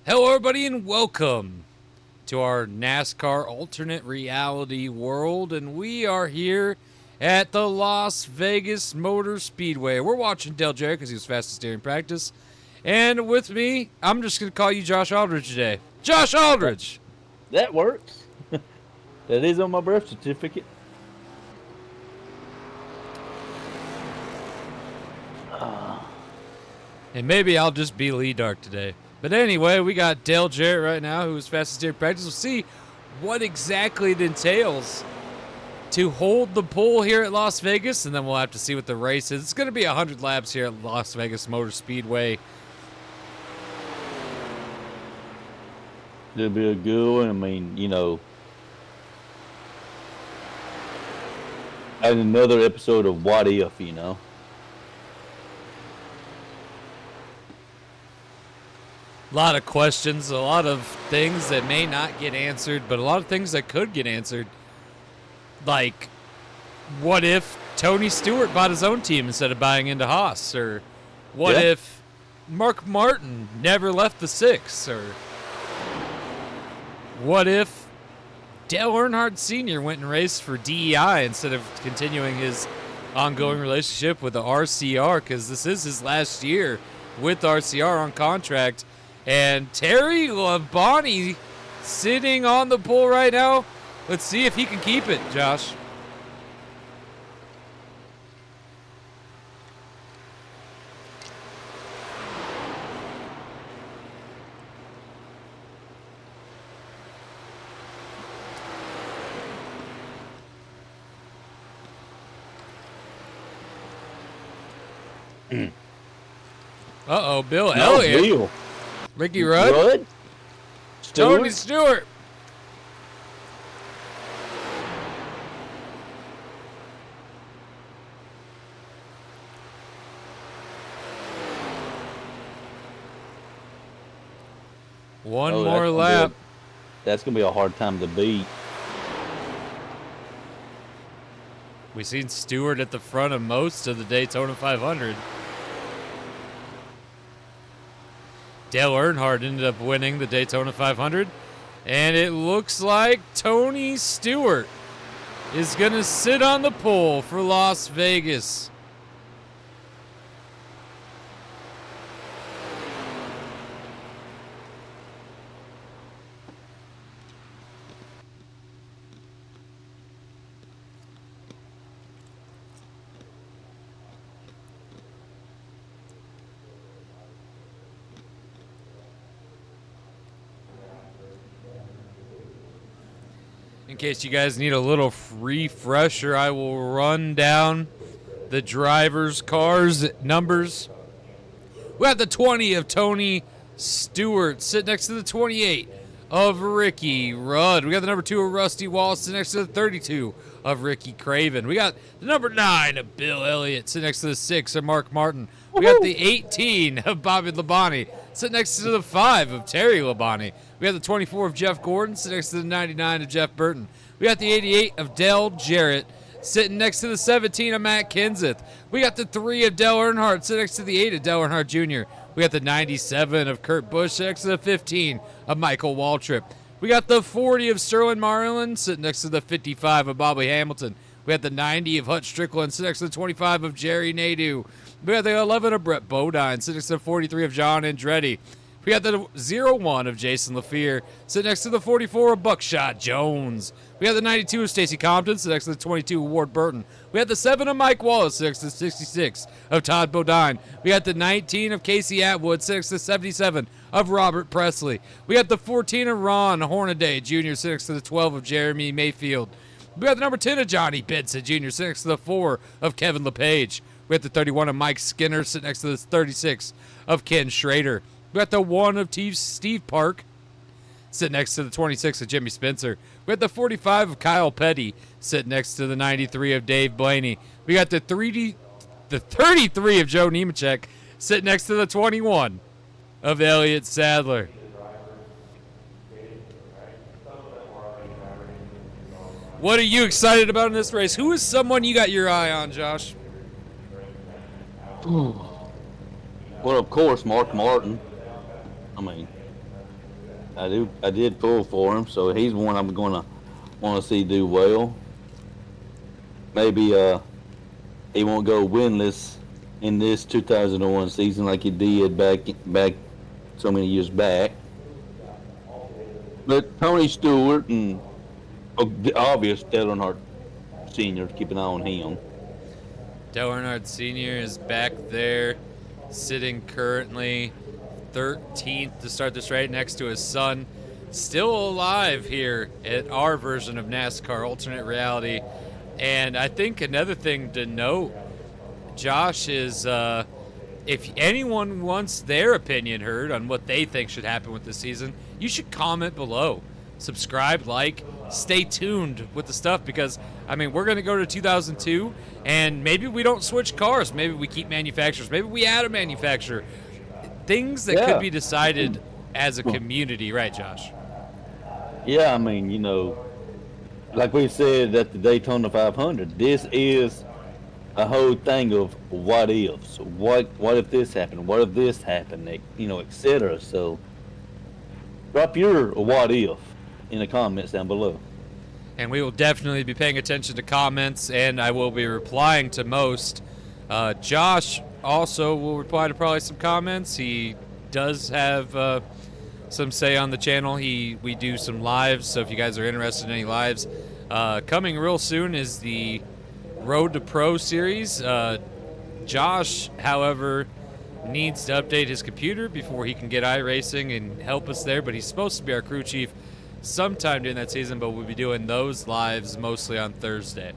Hello, everybody, and welcome to our NASCAR Alternate Reality world. And we are here at the Las Vegas Motor Speedway. We're watching Dale Jarrett because he was fastest during practice. And with me, I'm just going to call you Josh Aldridge today. Josh Aldridge! That works. That is on my birth certificate. And maybe I'll just be Lee Dark today. But anyway, we got Dale Jarrett right now, who is fastest during practice. We'll see what exactly it entails to hold the pole here at Las Vegas, and then we'll have to see what the race is. It's going to be 100 laps here at Las Vegas Motor Speedway. It'll be a good one. I mean, and another episode of What If, A lot of questions, a lot of things that may not get answered, but a lot of things that could get answered. Like, what if Tony Stewart bought his own team instead of buying into Haas? Or what if Mark Martin never left the six? Or what if Dale Earnhardt Sr. went and raced for DEI instead of continuing his ongoing relationship with the RCR? Because this is his last year with RCR on contract. And Terry Labonte sitting on the pole right now. Let's see if he can keep it, Josh. Uh-oh, Bill Elliott. Bill. Ricky Rudd? Tony Stewart. One more lap. That's going to be a hard time to beat. We've seen Stewart at the front of most of the Daytona 500. Dale Earnhardt ended up winning the Daytona 500. And it looks like Tony Stewart is going to sit on the pole for Las Vegas. In case you guys need a little refresher, I will run down the drivers' cars numbers. We got the 20 of Tony Stewart sitting next to the 28 of Ricky Rudd. We got the number 2 of Rusty Wallace sitting next to the 32 of Ricky Craven. We got the number 9 of Bill Elliott sitting next to the 6 of Mark Martin. We got the 18 of Bobby Labonte sitting next to the 5 of Terry Labonte. We got the 24 of Jeff Gordon sitting next to the 99 of Jeff Burton. We got the 88 of Dale Jarrett sitting next to the 17 of Matt Kenseth. We got the 3 of Dale Earnhardt sitting next to the 8 of Dale Earnhardt Jr. We got the 97 of Kurt Busch sitting next to the 15 of Michael Waltrip. We got the 40 of Sterling Marlin sitting next to the 55 of Bobby Hamilton. We got the 90 of Hutch Strickland sitting next to the 25 of Jerry Nadeau. We got the 11 of Brett Bodine sitting next to the 43 of John Andretti. We got the 01 of Jason LaFear sitting next to the 44 of Buckshot Jones. We got the 92 of Stacey Compton sitting next to the 22 of Ward Burton. We got the 7 of Mike Wallace sitting next to the 66 of Todd Bodine. We got the 19 of Casey Atwood sitting next to the 77 of Robert Presley. We got the 14 of Ron Hornaday Jr. sitting next to the 12 of Jeremy Mayfield. We got the number 10 of Johnny Benson Jr. sitting next to the 4 of Kevin LePage. We got the 31 of Mike Skinner sitting next to the 36 of Ken Schrader. We got the 1 of Steve Park sitting next to the 26 of Jimmy Spencer. We got the 45 of Kyle Petty sitting next to the 93 of Dave Blaney. We got the 33 of Joe Nemechek sitting next to the 21 of Elliott Sadler. What are you excited about in this race? Who is someone you got your eye on, Josh? Well, of course, Mark Martin. I mean, I did pull for him, so he's one I'm gonna want to see do well. Maybe he won't go winless in this 2001 season like he did back so many years back. But Tony Stewart and the obvious Dale Earnhardt Sr. keep an eye on him. Dale Earnhardt Sr. is back there, sitting currently 13th to start this race next to his son. Still alive here at our version of NASCAR Alternate Reality. And I think another thing to note, Josh, is if anyone wants their opinion heard on what they think should happen with this season, you should comment below. Subscribe, like, stay tuned with the stuff because, I mean, we're going to go to 2002 and maybe we don't switch cars. Maybe we keep manufacturers. Maybe we add a manufacturer. Things that could be decided as a community, right, Josh? Yeah, I mean, you know, like we said at the Daytona 500, this is a whole thing of what ifs. What if this happened? What if this happened? You know, etc. So, drop your what if in the comments down below. And we will definitely be paying attention to comments, and I will be replying to most. Josh also will reply to probably some comments. He does have some say on the channel. We do some lives, so if you guys are interested in any lives, coming real soon is the Road to Pro series. Josh, however, needs to update his computer before he can get iRacing and help us there, but he's supposed to be our crew chief sometime during that season, but we'll be doing those lives mostly on Thursday.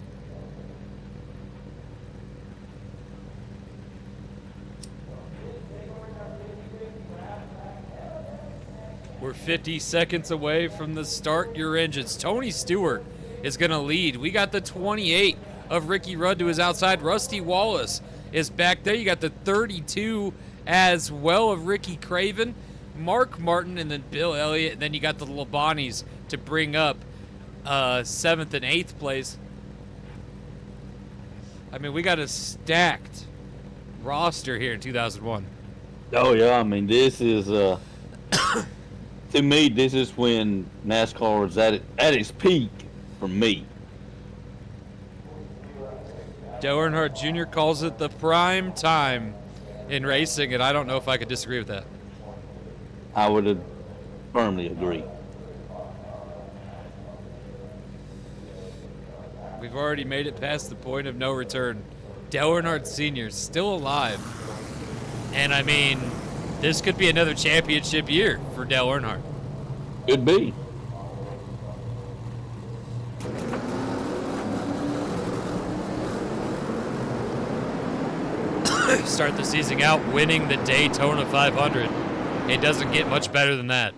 We're 50 seconds away from the start your engines. Tony Stewart is going to lead. We got the 28 of Ricky Rudd to his outside. Rusty Wallace is back there. You got the 32 as well of Ricky Craven, Mark Martin, and then Bill Elliott. And then you got the Labanis to bring up 7th and 8th place. I mean, we got a stacked roster here in 2001. Oh, yeah. I mean, this is, to me, this is when NASCAR is at its peak for me. Dale Earnhardt Jr. calls it the prime time in racing, and I don't know if I could disagree with that. I would firmly agree. We've already made it past the point of no return. Dale Earnhardt Sr. is still alive. And, I mean, this could be another championship year for Dale Earnhardt. Could be. Start the season out winning the Daytona 500. It doesn't get much better than that.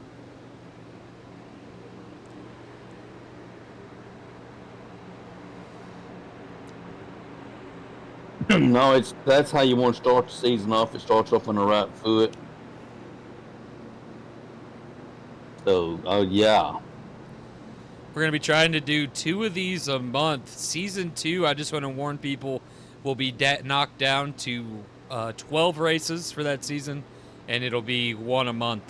No, that's how you want to start the season off. It starts off on the right foot. So, yeah. We're going to be trying to do 2 of these a month. Season 2, I just want to warn people, will be knocked down to 12 races for that season, and it'll be 1 a month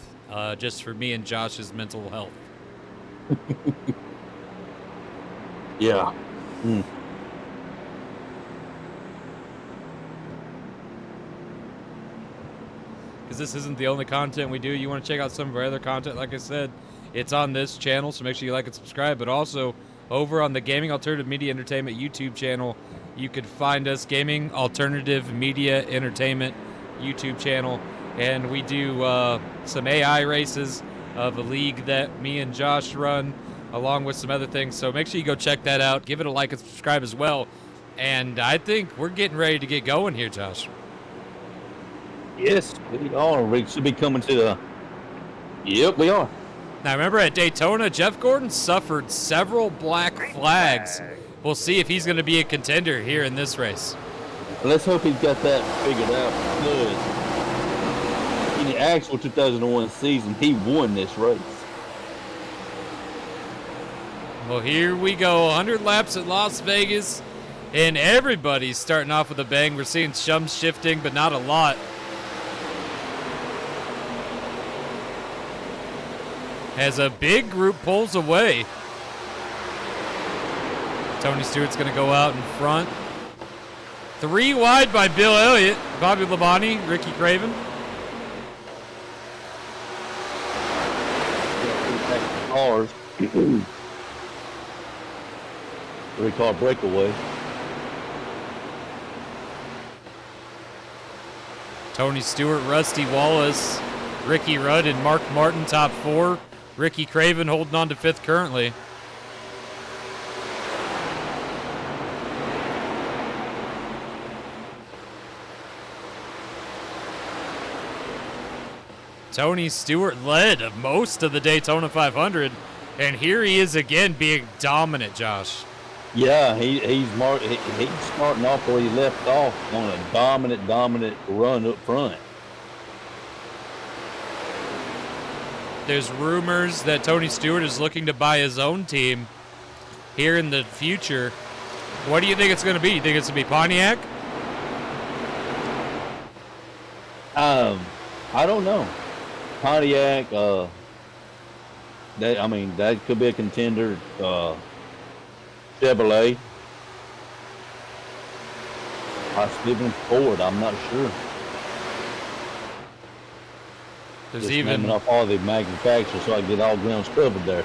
just for me and Josh's mental health. Yeah. Because this isn't the only content we do. You want to check out some of our other content, like I said, it's on this channel, so make sure you like and subscribe. But also, over on the Gaming Alternative Media Entertainment YouTube channel, you could find us, Gaming Alternative Media Entertainment YouTube channel. And we do some AI races of a league that me and Josh run, along with some other things. So make sure you go check that out. Give it a like and subscribe as well. And I think we're getting ready to get going here, Josh. Yes, we are. We should be coming to the... Yep, we are. Now, remember at Daytona, Jeff Gordon suffered several black flags. We'll see if he's going to be a contender here in this race. Let's hope he's got that figured out, because in the actual 2001 season, he won this race. Well, here we go. 100 laps at Las Vegas, and everybody's starting off with a bang. We're seeing some shifting, but not a lot. as a big group pulls away. Tony Stewart's going to go out in front. 3 wide by Bill Elliott, Bobby Labonte, Ricky Craven. Cars. 3-car breakaway. Tony Stewart, Rusty Wallace, Ricky Rudd, and Mark Martin top 4. Ricky Craven holding on to 5th currently. Tony Stewart led most of the Daytona 500, and here he is again being dominant, Josh. Yeah, he's starting off where he left off on a dominant run up front. There's rumors that Tony Stewart is looking to buy his own team here in the future. What do you think it's going to be? You think it's going to be Pontiac? I don't know. Pontiac, that could be a contender. Chevrolet, possibly even Ford. I'm not sure. There's Just even naming off all the manufacturers so I get all grounds covered there.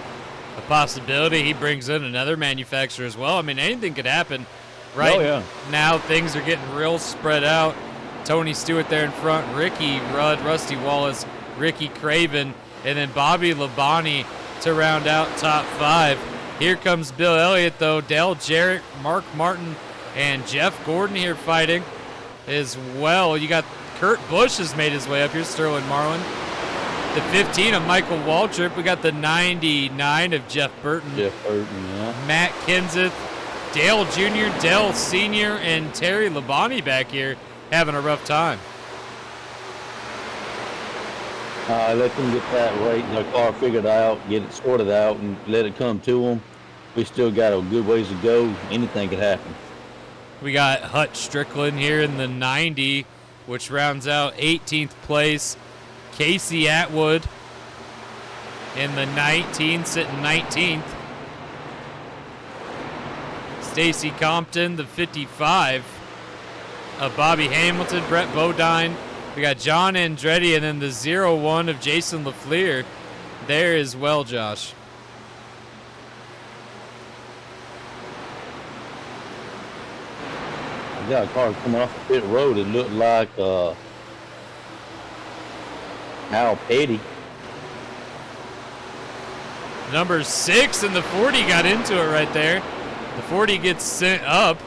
a possibility he brings in another manufacturer as well. I mean, anything could happen. Right now, things are getting real spread out. Tony Stewart there in front, Ricky Rudd, Rusty Wallace, Ricky Craven, and then Bobby Labonte to round out top 5. Here comes Bill Elliott, though. Dale Jarrett, Mark Martin, and Jeff Gordon here fighting as well. You got Kurt Busch has made his way up here, Sterling Marlin. The 15 of Michael Waltrip. We got the 99 of Jeff Burton. Matt Kenseth, Dale Jr., Dale Sr., and Terry Labonte back here having a rough time. Let them get that rate in their car figured out, get it sorted out, and let it come to them. We still got a good ways to go. Anything could happen. We got Hutch Strickland here in the 90, which rounds out 18th place. Casey Atwood in the 19, sitting 19th. Stacy Compton, the 55 of Bobby Hamilton, Brett Bodine. We got John Andretti, and then the 01 of Jason LaFleur there as well, Josh. I got a car coming off the pit road. It looked like Al Petty. Number 6 and the 40 got into it right there. The 40 gets sent up.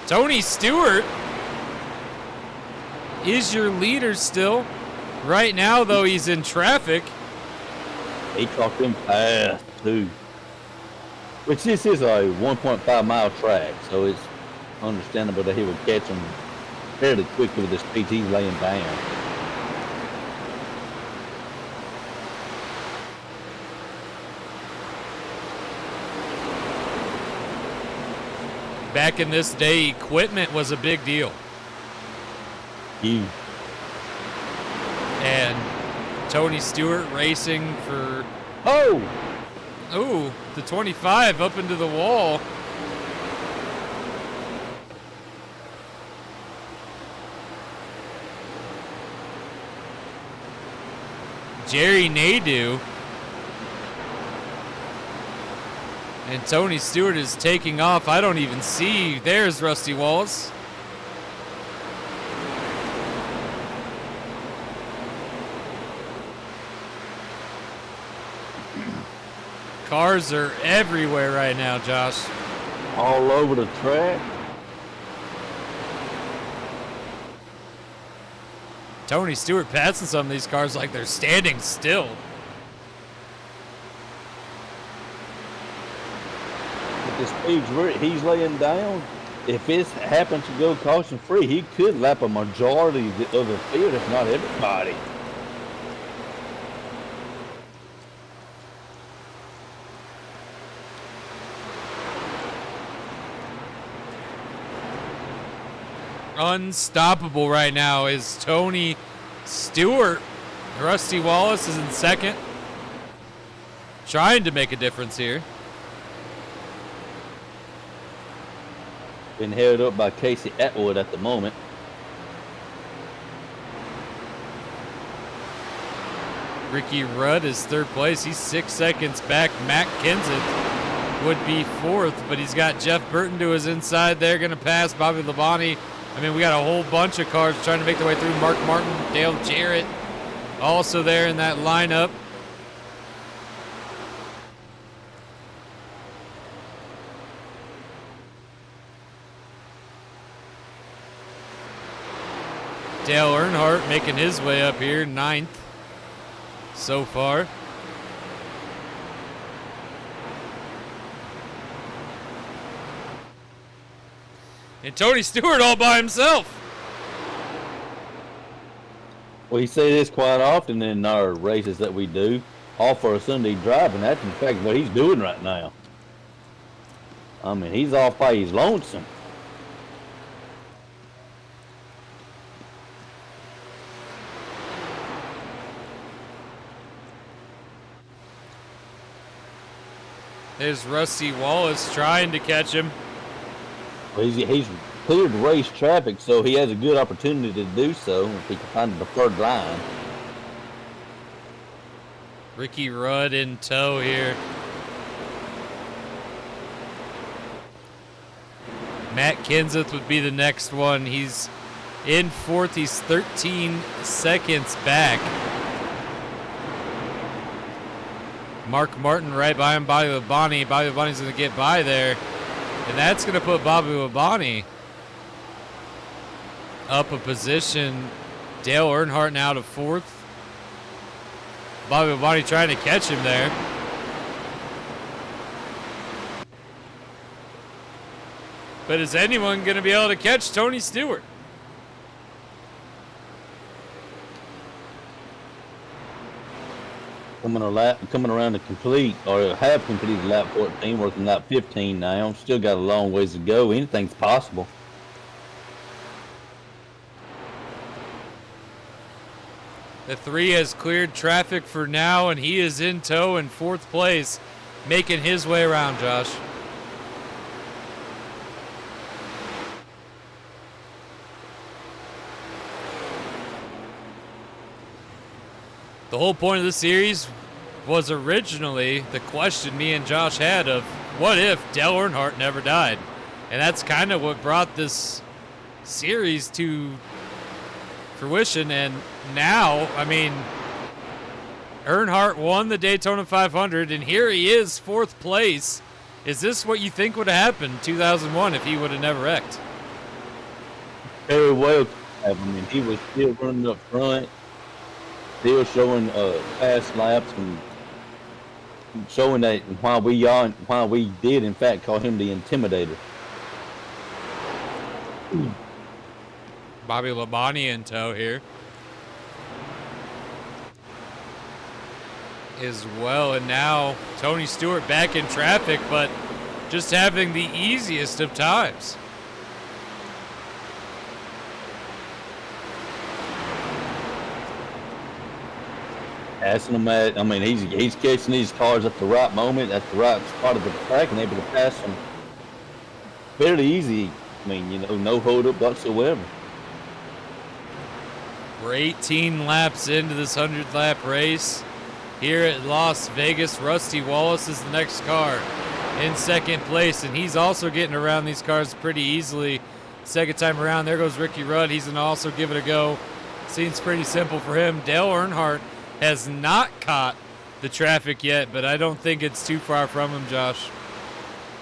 Tony Stewart is your leader still. Right now, though, he's in traffic. He caught them fast, too. Which this is a 1.5 mile track, so it's understandable that he would catch them fairly quickly with the speed he's laying down. Back in this day, equipment was a big deal. Huge. And Tony Stewart racing for... Ooh, the 25 up into the wall. Jerry Nadeau. And Tony Stewart is taking off. I don't even see. There's Rusty Wallace. Cars are everywhere right now, Josh. All over the track. Tony Stewart passing some of these cars like they're standing still. With the speeds he's laying down, if it happens to go caution free, he could lap a majority of the field, if not everybody. unstoppable right now is Tony Stewart. Rusty Wallace is in second, trying to make a difference here. Been held up by Casey Atwood at the moment. Ricky Rudd is third place. He's 6 seconds back. Matt Kenseth would be fourth, but he's got Jeff Burton to his inside. They're going to pass Bobby Labonte. I mean, we got a whole bunch of cars trying to make their way through. Mark Martin, Dale Jarrett, also there in that lineup. Dale Earnhardt making his way up here, 9th so far. And Tony Stewart all by himself. Well, he say this quite often in our races that we do, all for a Sunday drive, and that's in fact what he's doing right now. I mean, he's off by his lonesome. There's Rusty Wallace trying to catch him. Well, he's cleared race traffic, so he has a good opportunity to do so if he can find the preferred line. Ricky Rudd in tow here. Matt Kenseth would be the next one. He's in fourth. He's 13 seconds back. Mark Martin right by him, Bobby Labonte. Bobby Labonte's going to get by there. And that's going to put Bobby Labonte up a position. Dale Earnhardt now to fourth. Bobby Labonte trying to catch him there. But is anyone going to be able to catch Tony Stewart? Coming around to complete, or have completed lap 14, working lap 15 now. Still got a long ways to go. Anything's possible. The 3 has cleared traffic for now, and he is in tow in fourth place, making his way around, Josh. The whole point of the series was originally the question me and Josh had of what if Dale Earnhardt never died? And that's kind of what brought this series to fruition. And now, I mean, Earnhardt won the Daytona 500, and here he is, fourth place. Is this what you think would have happened in 2001 if he would have never wrecked? Very well. I mean, he was still running up front. Still showing fast laps and showing that why we did in fact call him the Intimidator. Bobby Labonte in tow here as well, and now Tony Stewart back in traffic, but just having the easiest of times. Passing him at, I mean, he's catching these cars at the right moment, at the right spot of the track, and able to pass them fairly easy. I mean, you know, no hold up whatsoever. We're 18 laps into this 100 lap race here at Las Vegas. Rusty Wallace is the next car in second place, and he's also getting around these cars pretty easily. Second time around, there goes Ricky Rudd. He's going to also give it a go. Seems pretty simple for him. Dale Earnhardt has not caught the traffic yet, but I don't think it's too far from him, Josh.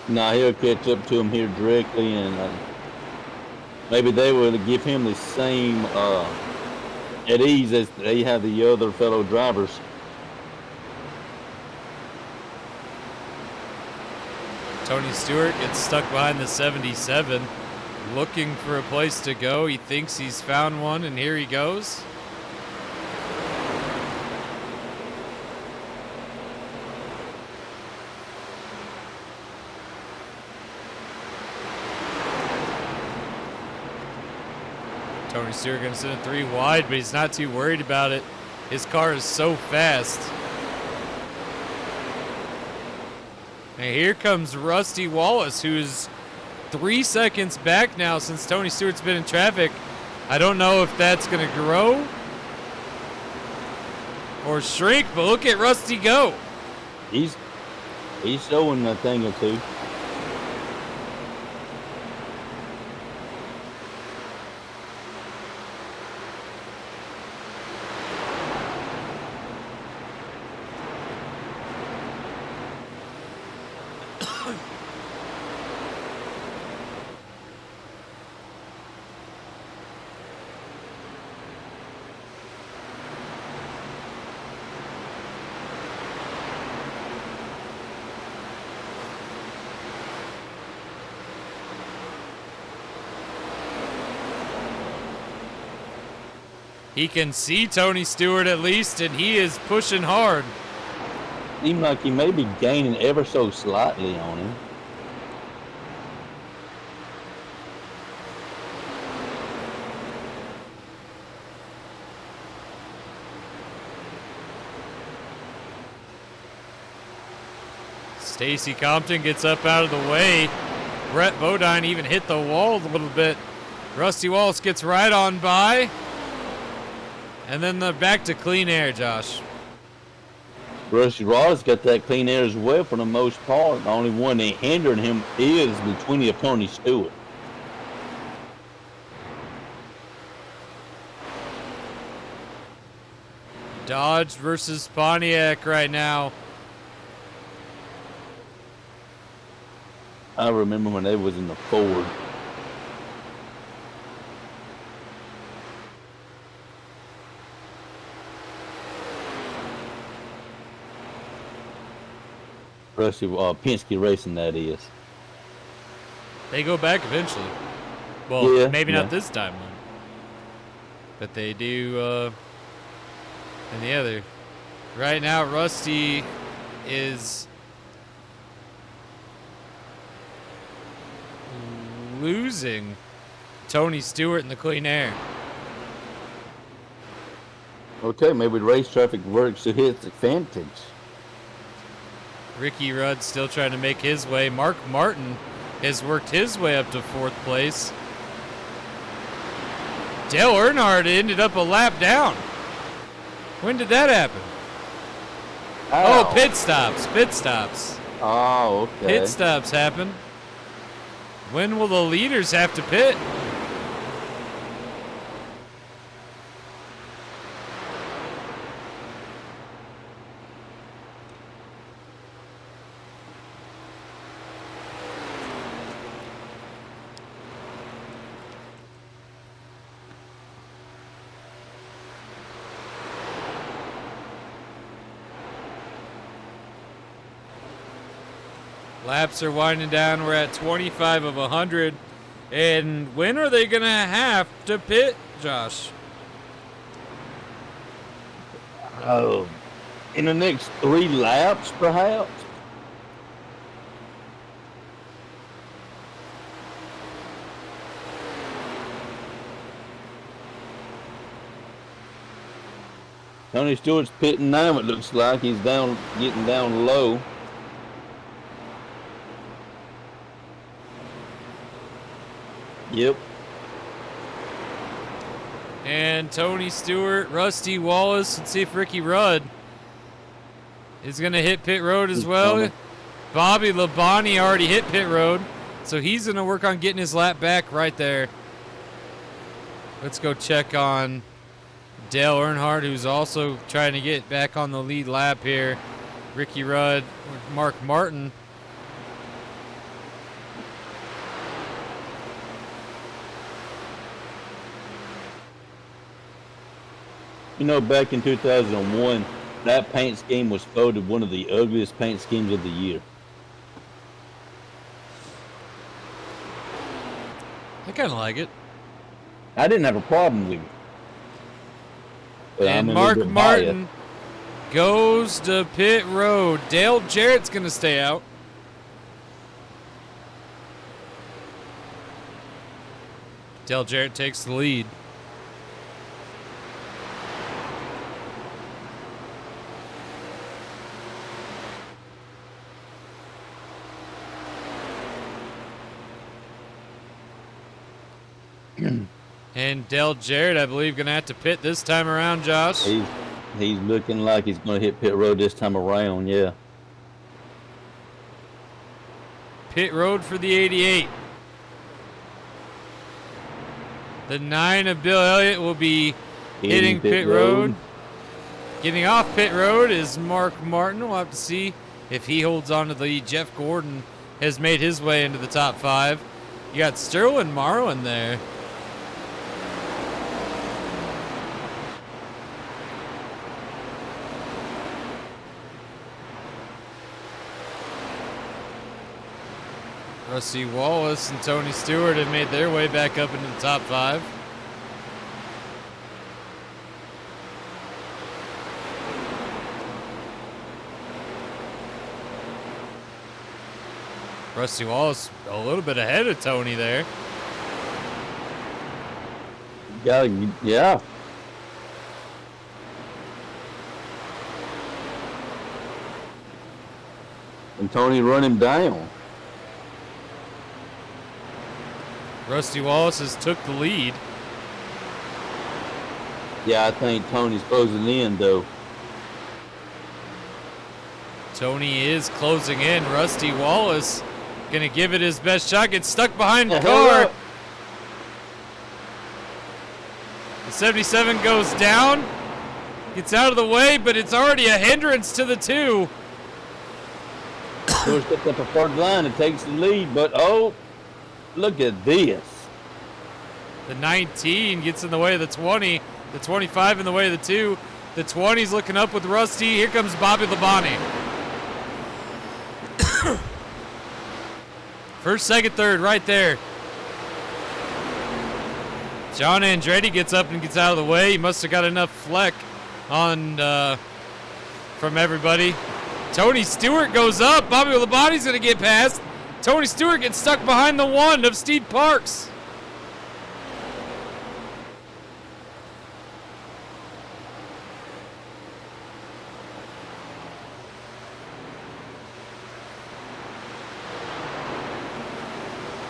Nah, he'll catch up to him here directly, and maybe they will give him the same at ease as they have the other fellow drivers. Tony Stewart gets stuck behind the 77, looking for a place to go. He thinks he's found one, and here he goes. Tony Stewart going to send it 3 wide, but he's not too worried about it. His car is so fast. And here comes Rusty Wallace, who's 3 seconds back now since Tony Stewart's been in traffic. I don't know if that's going to grow or shrink, but look at Rusty go. He's showing a thing or two. He can see Tony Stewart at least, and he is pushing hard. Seems like he may be gaining ever so slightly on him. Stacy Compton gets up out of the way. Brett Bodine even hit the wall a little bit. Rusty Wallace gets right on by. And then back to clean air, Josh. Rusty Wallace got that clean air as well for the most part. The only one that hindering him is the 20 of Tony Stewart. Dodge versus Pontiac right now. I remember when they was in the Ford. Rusty Penske Racing, that is. They go back eventually. Well, Yeah, maybe yeah. not this time, but they do in the other. Right now, Rusty is losing Tony Stewart in the clean air. Okay, maybe the race traffic works to his advantage. Ricky Rudd still trying to make his way. Mark Martin has worked his way up to 4th place. Dale Earnhardt ended up a lap down. When did that happen? Ow. Oh, pit stops. Pit stops. Oh, okay. Pit stops happen. When will the leaders have to pit? Laps are winding down. We're at 25 of 100. And when are they going to have to pit, Josh? Oh, in the next 3 laps, perhaps? Tony Stewart's pitting now, it looks like. He's getting down low. Yep. And Tony Stewart, Rusty Wallace, let's see if Ricky Rudd is going to hit pit road as well. coming. Bobby Labonte already hit pit road, so he's going to work on getting his lap back right there. Let's go check on Dale Earnhardt, who's also trying to get back on the lead lap here. Ricky Rudd, Mark Martin. You know, back in 2001, that paint scheme was voted one of the ugliest paint schemes of the year. I kind of like it. I didn't have a problem with it. But I'm And a little Mark bit Martin goes to pit road. Dale Jarrett's going to stay out. Dale Jarrett takes the lead. And Dale Jarrett, I believe, going to have to pit this time around, Josh. He's looking like he's going to hit pit road this time around, yeah. Pit road for the 88. The 9 of Bill Elliott will be hitting pit road. Getting off pit road is Mark Martin. We'll have to see if he holds on to the lead. Jeff Gordon has made his way into the top 5. You got Sterling Marlin there. Rusty Wallace and Tony Stewart have made their way back up into the top 5. Rusty Wallace a little bit ahead of Tony there. Yeah. And Tony run him down. Rusty Wallace has took the lead. Yeah, I think Tony's closing in, though. Tony is closing in. Rusty Wallace gonna give it his best shot. Gets stuck behind the car. The 77 goes down. Gets out of the way, but it's already a hindrance to the 2. George gets up a third line and takes the lead, but oh, look at this. The 19 gets in the way of the 20. The 25 in the way of the 2. The 20's looking up with Rusty. Here comes Bobby Labonte. First, second, third, right there. John Andretti gets up and gets out of the way. He must have got enough fleck on from everybody. Tony Stewart goes up. Bobby Labonte's going to get past. Tony Stewart gets stuck behind the 1 of Steve Parks.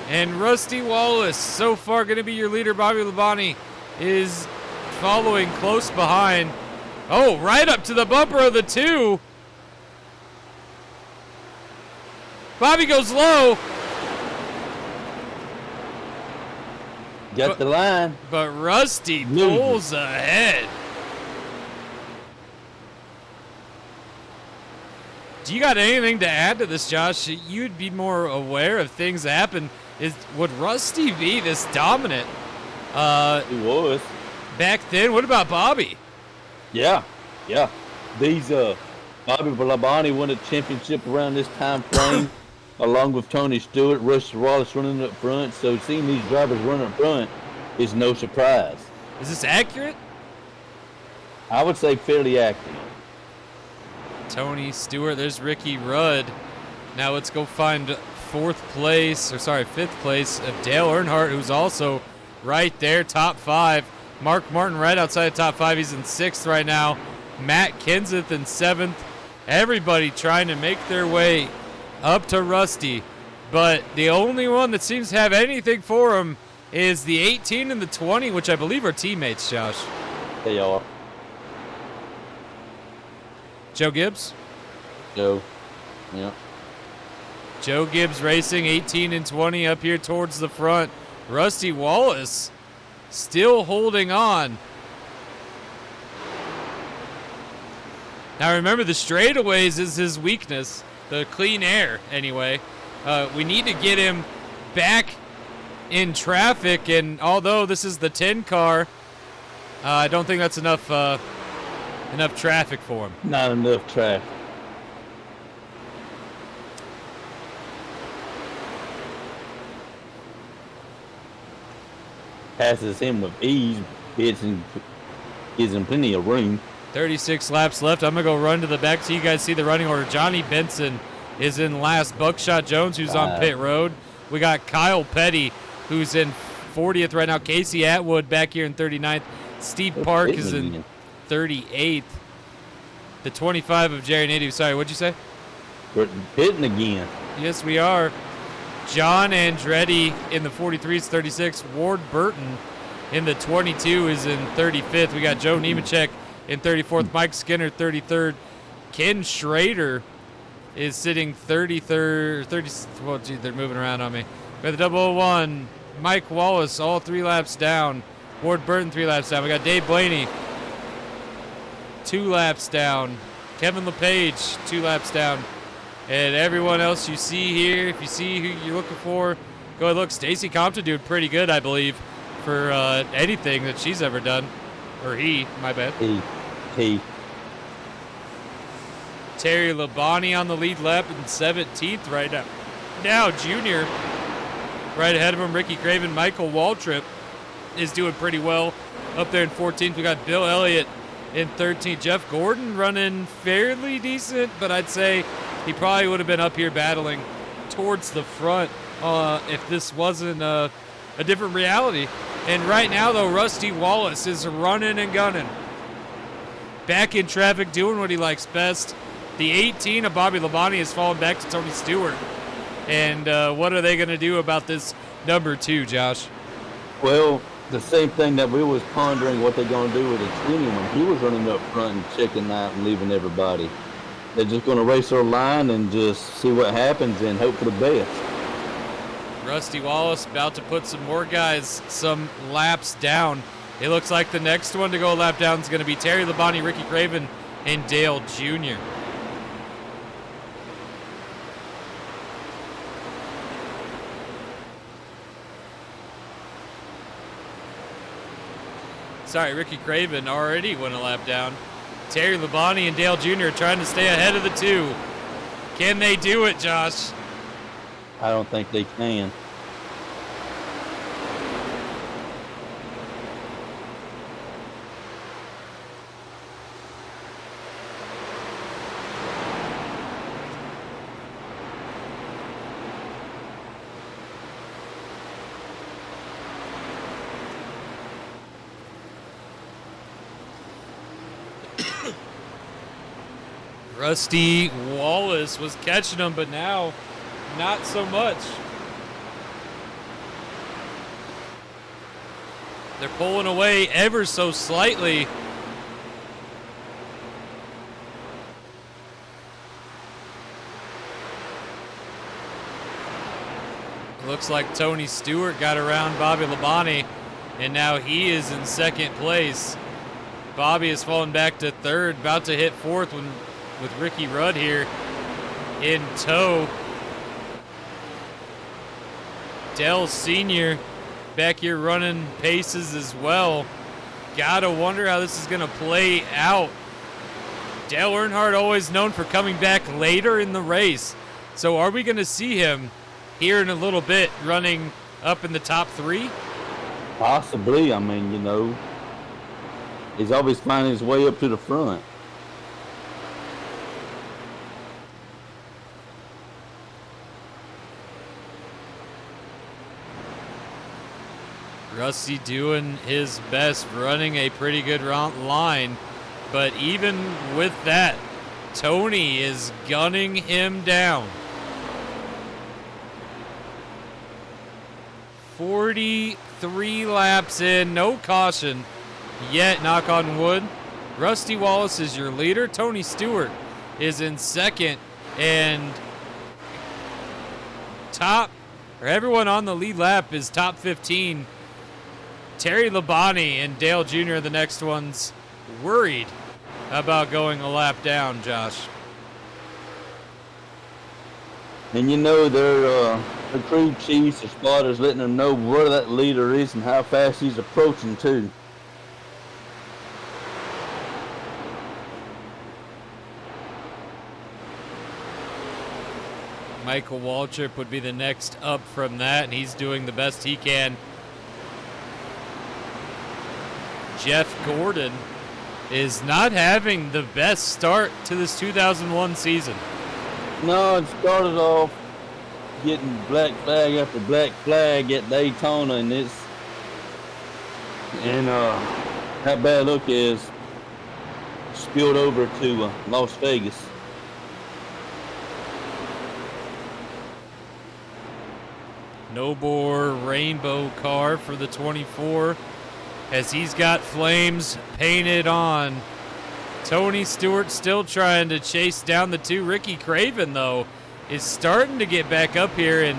And Rusty Wallace, so far going to be your leader. Bobby Labonte is following close behind. Oh, right up to the bumper of the 2. Bobby goes low. Got the line. But Rusty pulls ahead. Do you got anything to add to this, Josh? You'd be more aware of things that happen. Would Rusty be this dominant? He was. Back then. What about Bobby? Yeah. These Bobby Labonte won a championship around this time frame, along with Tony Stewart, Rusty Wallace running up front. So seeing these drivers run up front is no surprise. Is this accurate? I would say fairly accurate. Tony Stewart. There's Ricky Rudd. Now let's go find fifth place of Dale Earnhardt, who's also right there, top 5. Mark Martin right outside the top 5. He's in 6th right now. Matt Kenseth in 7th. Everybody trying to make their way up to Rusty. But the only one that seems to have anything for him is the 18 and the 20, which I believe are teammates, Josh. They are. Joe Gibbs? Joe. Yeah. Joe Gibbs Racing, 18 and 20 up here towards the front. Rusty Wallace still holding on. Now remember, the straightaways is his weakness. The clean air, anyway. We need to get him back in traffic, and although this is the 10 car, I don't think that's enough traffic for him. Not enough traffic. Passes him with ease, gives him plenty of room. 36 laps left. I'm going to go run to the back so you guys see the running order. Johnny Benson is in last. Buckshot Jones, who's on pit road. We got Kyle Petty, who's in 40th right now. Casey Atwood back here in 39th. Steve Park is in 38th. The 25 of Jerry Nadeau. Sorry, what'd you say? We're pitting again. Yes, we are. John Andretti in the 43s, 36. Ward Burton in the 22 is in 35th. We got Joe Nemechek in 34th. Mike Skinner, 33rd. Ken Schrader is sitting 33rd. Well, gee, they're moving around on me. We got the 001. Mike Wallace, all 3 laps down. Ward Burton, 3 laps down. We got Dave Blaney, 2 laps down. Kevin LePage, 2 laps down. And everyone else you see here, if you see who you're looking for, go ahead look. Stacy Compton doing pretty good, I believe, for anything that she's ever done. Or he, my bad. He. Terry Labonte on the lead lap in 17th right now. Now, Junior, right ahead of him, Ricky Craven. Michael Waltrip is doing pretty well up there in 14th. We got Bill Elliott in 13th. Jeff Gordon running fairly decent, but I'd say he probably would have been up here battling towards the front if this wasn't a different reality. And right now, though, Rusty Wallace is running and gunning. Back in traffic, doing what he likes best. The 18 of Bobby Labonte has fallen back to Tony Stewart. And what are they going to do about this number 2, Josh? Well, the same thing that we was pondering what they're going to do with the 20 when he was running up front and checking out and leaving everybody. They're just going to race their line and just see what happens and hope for the best. Rusty Wallace about to put some more guys some laps down. It looks like the next one to go a lap down is going to be Terry Labonte, Ricky Craven, and Dale Jr. Sorry, Ricky Craven already went a lap down. Terry Labonte and Dale Jr. trying to stay ahead of the 2. Can they do it, Josh? I don't think they can. Rusty Wallace was catching them, but now not so much. They're pulling away ever so slightly. Looks like Tony Stewart got around Bobby Labonte, and now he is in 2nd place. Bobby has fallen back to 3rd, about to hit 4th with Ricky Rudd here in tow. Dell Sr. back here running paces as well. Gotta wonder how this is gonna play out. Dale Earnhardt always known for coming back later in the race. So are we gonna see him here in a little bit running up in the top 3? Possibly. I mean, you know, he's always finding his way up to the front. Rusty doing his best, running a pretty good line. But even with that, Tony is gunning him down. 43 laps in, no caution yet, knock on wood. Rusty Wallace is your leader. Tony Stewart is in 2nd, and everyone on the lead lap is top 15. Terry Labonte and Dale Jr. are the next ones, worried about going a lap down, Josh. And you know, their crew chiefs or spotters letting them know where that leader is and how fast he's approaching too. Michael Waltrip would be the next up from that, and he's doing the best he can. Jeff Gordon is not having the best start to this 2001 season. No, it started off getting black flag after black flag at Daytona, and that bad look is spilled over to Las Vegas. No bore rainbow car for the 24. as he's got flames painted on. Tony Stewart still trying to chase down the 2. Ricky Craven, though, is starting to get back up here and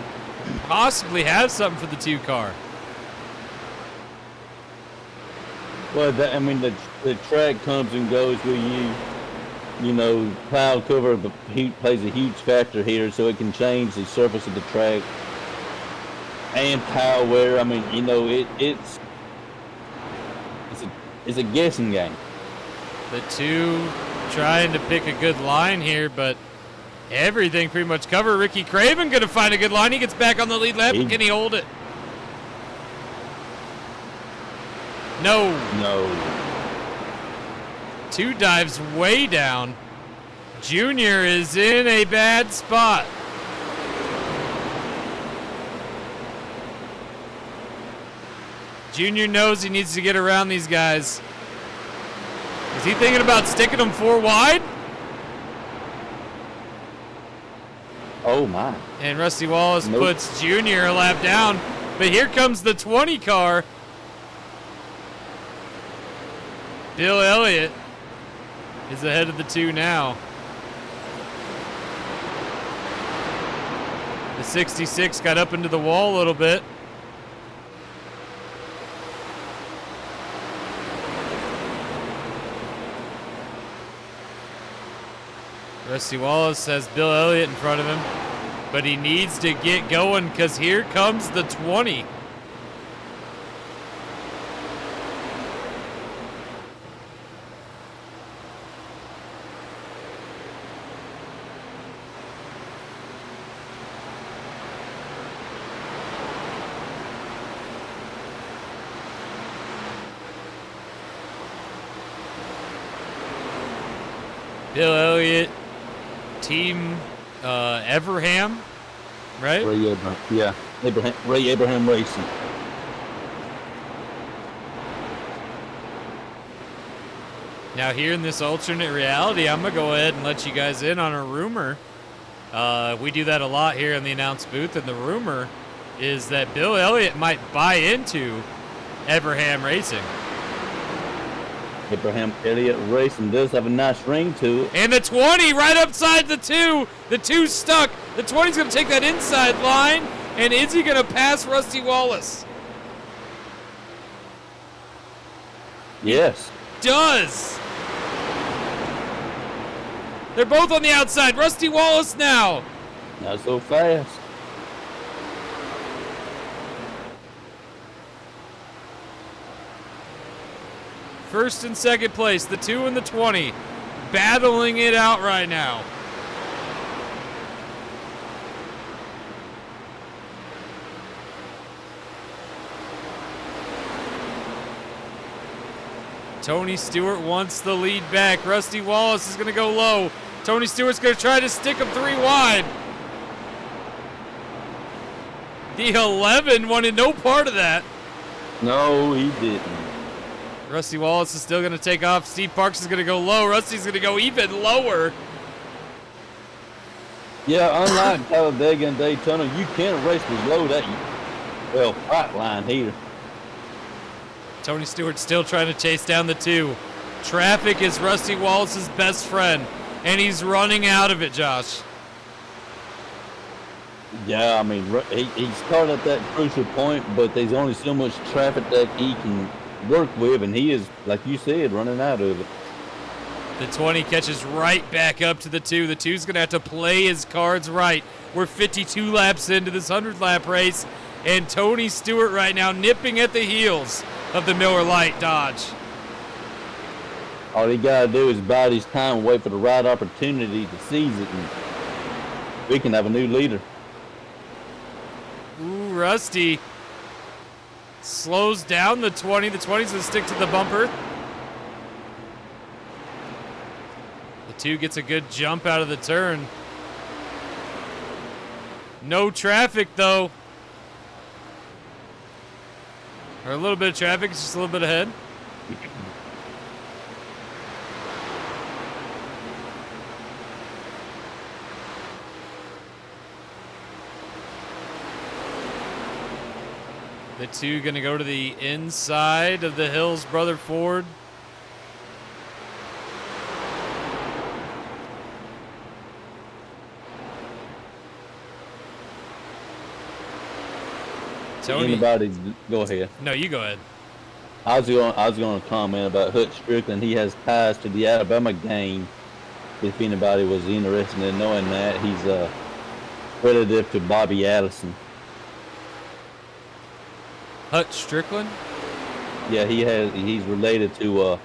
possibly have something for the 2 car. Well, the track comes and goes with you. You know, cloud cover plays a huge factor here, so it can change the surface of the track and tire wear. I mean, you know, it's a guessing game. The 2 trying to pick a good line here, but everything pretty much covered. Ricky Craven going to find a good line. He gets back on the lead lap. Can he hold it? No. 2 dives way down. Junior is in a bad spot. Junior knows he needs to get around these guys. Is he thinking about sticking them 4 wide? Oh, my. And Rusty Wallace puts Junior a lap down. But here comes the 20 car. Bill Elliott is ahead of the 2 now. The 66 got up into the wall a little bit. Rusty Wallace has Bill Elliott in front of him, but he needs to get going because here comes the 20. Bill Elliott, Team Everham, right? Ray Abraham Racing. Now here in this alternate reality, I'm going to go ahead and let you guys in on a rumor. We do that a lot here in the announce booth, and the rumor is that Bill Elliott might buy into Everham Racing. Abraham Elliott Racing does have a nice ring to it. And the 20 right upside the 2. The 2 stuck. The 20's going to take that inside line. And is he going to pass Rusty Wallace? Yes. Does. They're both on the outside. Rusty Wallace now. Not so fast. First and second place, the 2 and the 20, battling it out right now. Tony Stewart wants the lead back. Rusty Wallace is going to go low. Tony Stewart's going to try to stick him 3 wide. The 11 wanted no part of that. No, he didn't. Rusty Wallace is still going to take off. Steve Parks is going to go low. Rusty's going to go even lower. Yeah, unlike Talladega and Daytona, you can't race as low that white line here. Tony Stewart still trying to chase down the 2. Traffic is Rusty Wallace's best friend, and he's running out of it, Josh. Yeah, I mean, he's caught at that crucial point, but there's only so much traffic that he can work with, and he is, like you said, running out of it. The 20 catches right back up to the 2. The 2's going to have to play his cards right. We're 52 laps into this 100-lap race, and Tony Stewart right now nipping at the heels of the Miller Lite Dodge. All he got to do is bide his time and wait for the right opportunity to seize it, and we can have a new leader. Ooh, Rusty slows down the 20. The 20's going to stick to the bumper. The 2 gets a good jump out of the turn. No traffic, though. Or a little bit of traffic. It's just a little bit ahead. The The two going to go to the inside of the Hills Brother Ford. Tony. Anybody, go ahead. No, you go ahead. I was going to comment about Hutch Strickland. He has ties to the Alabama gang. If anybody was interested in knowing that, he's relative to Bobby Allison. Hutch Strickland? Yeah, he's related to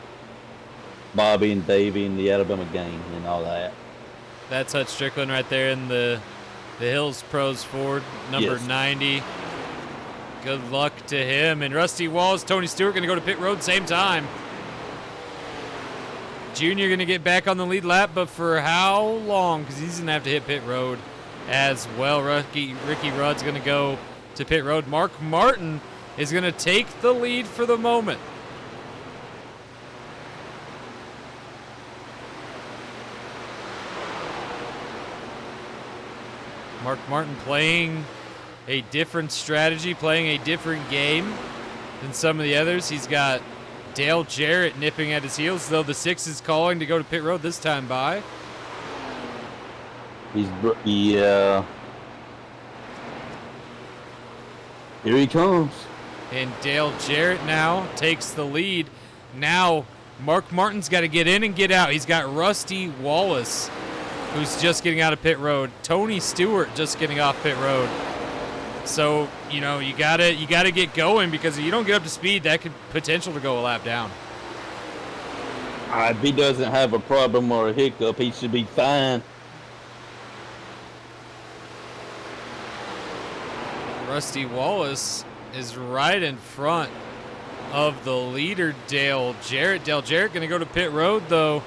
Bobby and Davey and the Alabama gang and all that. That's Hutch Strickland right there in the Hills Pros Ford, number Yes. 90. Good luck to him. And Rusty Wallace, Tony Stewart going to go to pit road same time. Junior going to get back on the lead lap, but for how long? Because he's going to have to hit pit road as well. Ricky Rudd's going to go to pit road. Mark Martin is going to take the lead for the moment. Mark Martin playing a different strategy, playing a different game than some of the others. He's got Dale Jarrett nipping at his heels, though the 6 is calling to go to pit road this time by. Here he comes. And Dale Jarrett now takes the lead. Now Mark Martin's got to get in and get out. He's got Rusty Wallace, who's just getting out of pit road. Tony Stewart just getting off pit road. So, you know, you gotta get going, because if you don't get up to speed, that could potential to go a lap down. If he doesn't have a problem or a hiccup, he should be fine. Rusty Wallace is right in front of the leader, Dale Jarrett. Dale Jarrett going to go to pit road, though.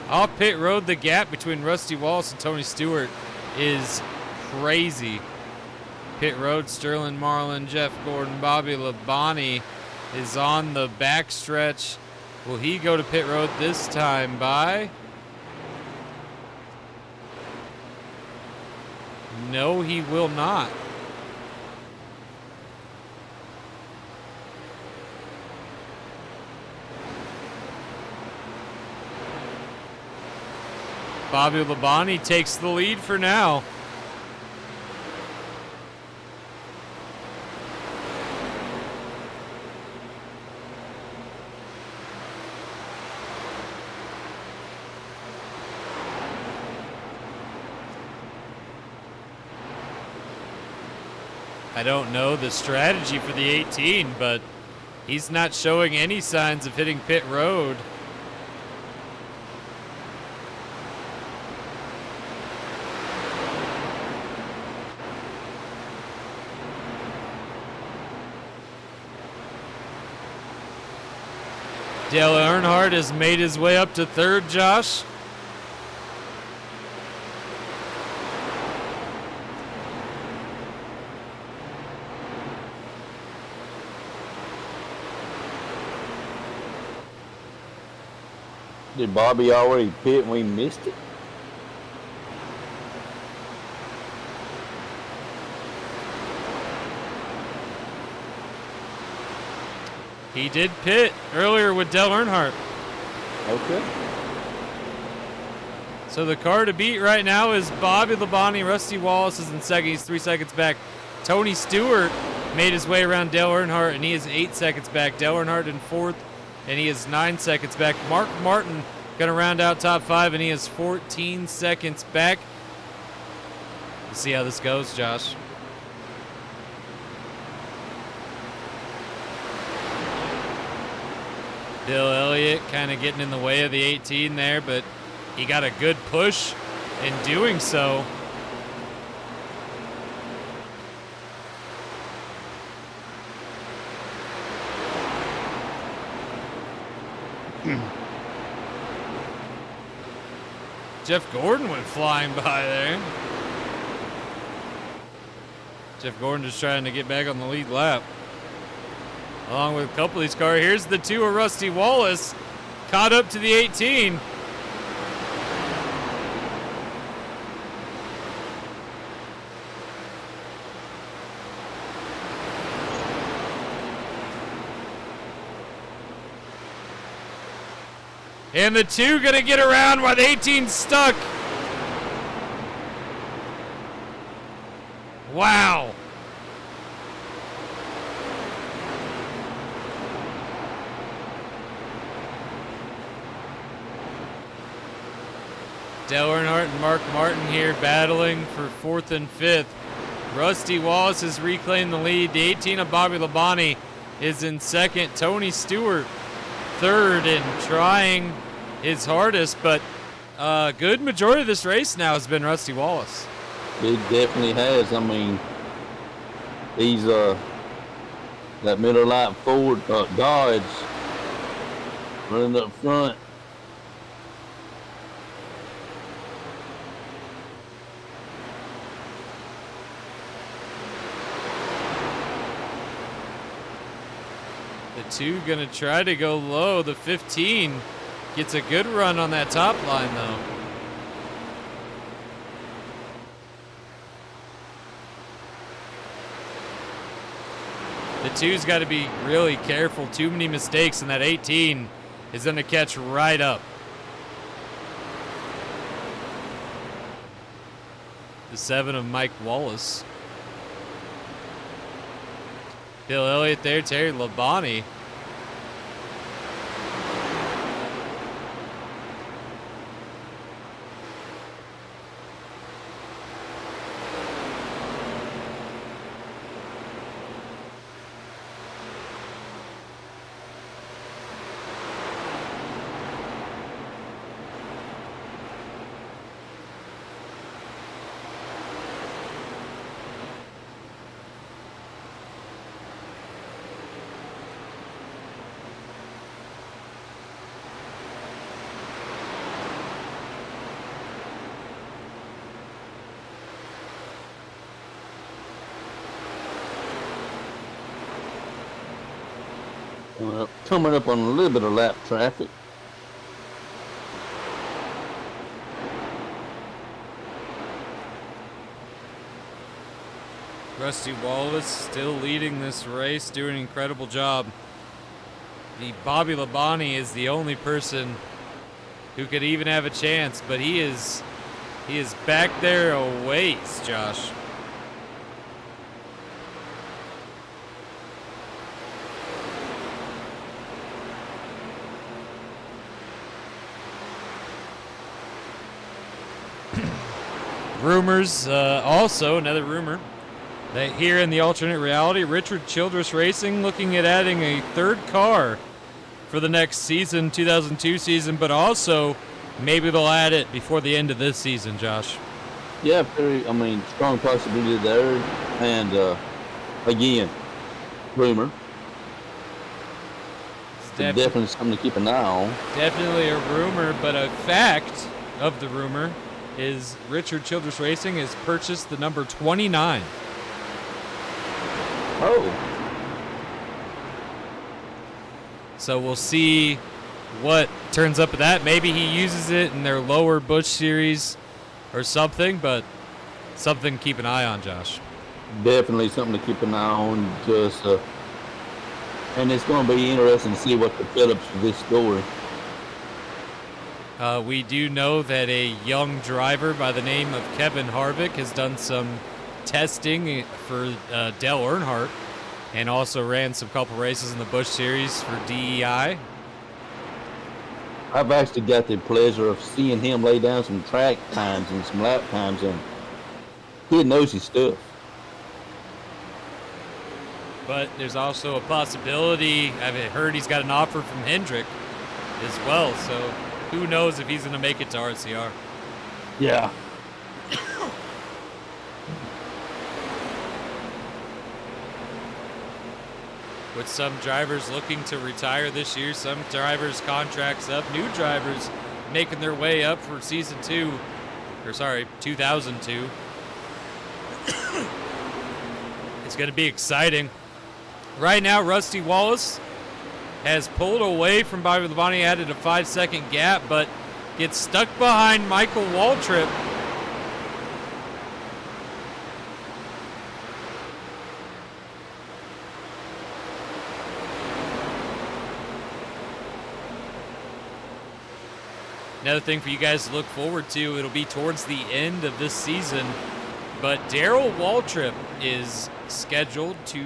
Off pit road, the gap between Rusty Wallace and Tony Stewart is crazy. Pit road, Sterling Marlin, Jeff Gordon, Bobby Labonte is on the backstretch. Will he go to pit road this time by? No, he will not. Bobby Labonte takes the lead for now. I don't know the strategy for the 18, but he's not showing any signs of hitting pit road. Dale Earnhardt has made his way up to third, Josh. Did Bobby already pit and we missed it? He did pit earlier with Dale Earnhardt. Okay. So the car to beat right now is Bobby Labonte. Rusty Wallace is in second. He's 3 seconds back. Tony Stewart made his way around Dale Earnhardt, and he is 8 seconds back. Dale Earnhardt in fourth, and he is 9 seconds back. Mark Martin going to round out top 5, and he is 14 seconds back. We'll see how this goes, Josh. Bill Elliott kind of getting in the way of the 18 there, but he got a good push in doing so. Jeff Gordon went flying by there. Jeff Gordon just trying to get back on the lead lap. Along with a couple of these cars. Here's the 2 of Rusty Wallace. Caught up to the 18. And the 2 gonna get around while the 18's stuck. Wow. Dale Earnhardt and Mark Martin here battling for 4th and 5th. Rusty Wallace has reclaimed the lead. The 18 of Bobby Labonte is in 2nd. Tony Stewart 3rd and trying his hardest, but a good majority of this race now has been Rusty Wallace. It definitely has. I mean, he's that middle light Ford Dodge running up front. The 2 gonna try to go low. The 15 gets a good run on that top line though. The 2's got to be really careful. Too many mistakes, and that 18 is gonna catch right up. The 7 of Mike Wallace. Bill Elliott there, Terry Labonte. Coming up on a little bit of lap traffic. Rusty Wallace still leading this race, doing an incredible job. The Bobby Labonte is the only person who could even have a chance, but he is back there a ways, Josh. Rumors, also another rumor, that here in the alternate reality, Richard Childress Racing looking at adding a 3rd car for the next season, 2002 season, but also maybe they'll add it before the end of this season, Josh. Yeah, strong possibility there. And again, rumor. It's definitely something to keep an eye on. Definitely a rumor, but a fact of the rumor is Richard Childress Racing has purchased the number 29. Oh. So we'll see what turns up with that. Maybe he uses it in their lower Busch series or something, but something to keep an eye on, Josh. Definitely something to keep an eye on. Just and it's going to be interesting to see what develops for this story. We do know that a young driver by the name of Kevin Harvick has done some testing for Dale Earnhardt and also ran some couple races in the Busch Series for DEI. I've actually got the pleasure of seeing him lay down some track times and some lap times, and he knows his stuff. But there's also a possibility, I've heard he's got an offer from Hendrick as well, so who knows if he's going to make it to RCR. Yeah. With some drivers looking to retire this year, some drivers' contracts up, new drivers making their way up for season 2002. It's going to be exciting. Right now, Rusty Wallace has pulled away from Bobby Labonte, added a 5-second gap, but gets stuck behind Michael Waltrip. another thing for you guys to look forward to. It'll be towards the end of this season, but Darrell Waltrip is scheduled to